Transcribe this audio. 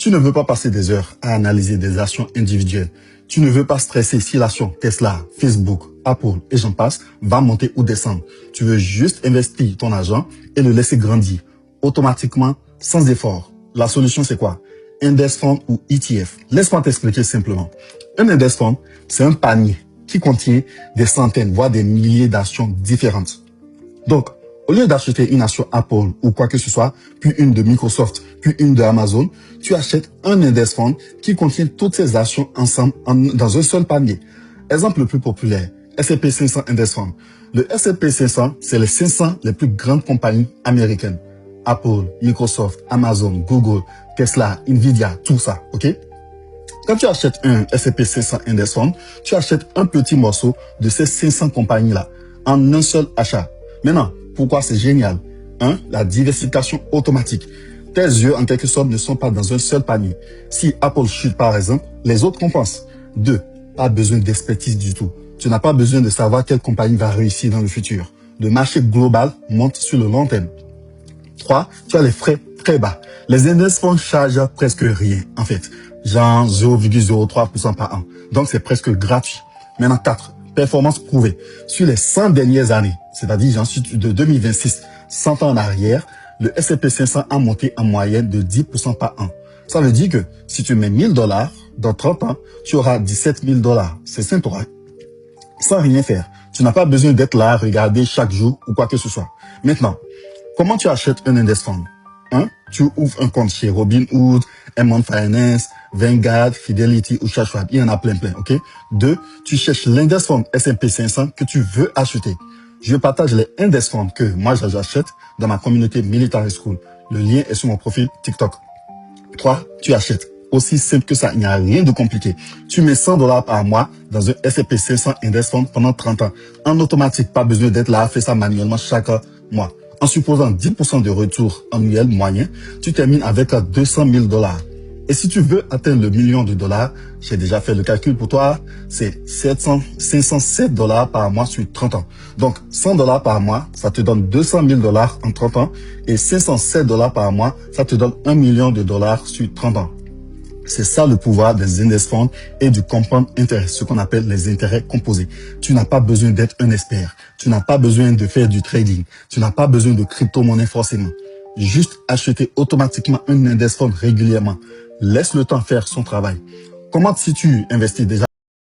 Tu ne veux pas passer des heures à analyser des actions individuelles. Tu ne veux pas stresser si l'action Tesla, Facebook, Apple et j'en passe va monter ou descendre. Tu veux juste investir ton argent et le laisser grandir automatiquement sans effort. La solution, c'est quoi? Index Fund ou ETF. Laisse-moi t'expliquer simplement. Un Index Fund, c'est un panier qui contient des centaines, voire des milliers d'actions différentes. Donc, au lieu d'acheter une action Apple ou quoi que ce soit, puis une de Microsoft, puis une de Amazon, tu achètes un index fund qui contient toutes ces actions ensemble dans un seul panier. Exemple le plus populaire, S&P 500 Index Fund. Le S&P 500, c'est les 500 les plus grandes compagnies américaines. Apple, Microsoft, Amazon, Google, Tesla, Nvidia, tout ça, ok? Quand tu achètes un S&P 500 Index Fund, tu achètes un petit morceau de ces 500 compagnies-là en un seul achat. Maintenant, pourquoi c'est génial? 1. La diversification automatique. Tes yeux, en quelque sorte, ne sont pas dans un seul panier. Si Apple chute, par exemple, les autres compensent. 2. Pas besoin d'expertise du tout. Tu n'as pas besoin de savoir quelle compagnie va réussir dans le futur. Le marché global monte sur le long terme. 3. Tu as les frais très bas. Les index funds chargent presque rien, en fait. Genre 0,03% par an. Donc, c'est presque gratuit. Maintenant, 4. Performance prouvée. Sur les 100 dernières années, c'est-à-dire de 2026, 100 ans en arrière, le S&P 500 a monté en moyenne de 10% par an. Ça veut dire que si tu mets $1000, dans 30 ans, tu auras $17 000. C'est simple, hein? Sans rien faire. Tu n'as pas besoin d'être là à regarder chaque jour ou quoi que ce soit. Maintenant, comment tu achètes un index fund? 1. Tu ouvres un compte chez Robinhood, M1 Finance, Vanguard, Fidelity ou Schwab. Il y en a plein, ok? 2. Tu cherches l'index fund S&P 500 que tu veux acheter. Je partage les index funds que moi j'achète dans ma communauté Military School. Le lien est sur mon profil TikTok. 3. Tu achètes. Aussi simple que ça, il n'y a rien de compliqué. Tu mets $100 par mois dans un S&P 500 Index Fund pendant 30 ans. En automatique, pas besoin d'être là à faire ça manuellement chaque mois. En supposant 10% de retour annuel moyen, tu termines avec $200 000. Et si tu veux atteindre le million de dollars, j'ai déjà fait le calcul pour toi, c'est $507 par mois sur 30 ans. Donc, $100 par mois, ça te donne $200 000 en 30 ans. Et $507 par mois, ça te donne $1 million sur 30 ans. C'est ça le pouvoir des index funds et du compound interest, ce qu'on appelle les intérêts composés. Tu n'as pas besoin d'être un expert. Tu n'as pas besoin de faire du trading. Tu n'as pas besoin de crypto-monnaie forcément. Juste acheter automatiquement un index fund régulièrement. Laisse le temps faire son travail. Comment si tu investis déjà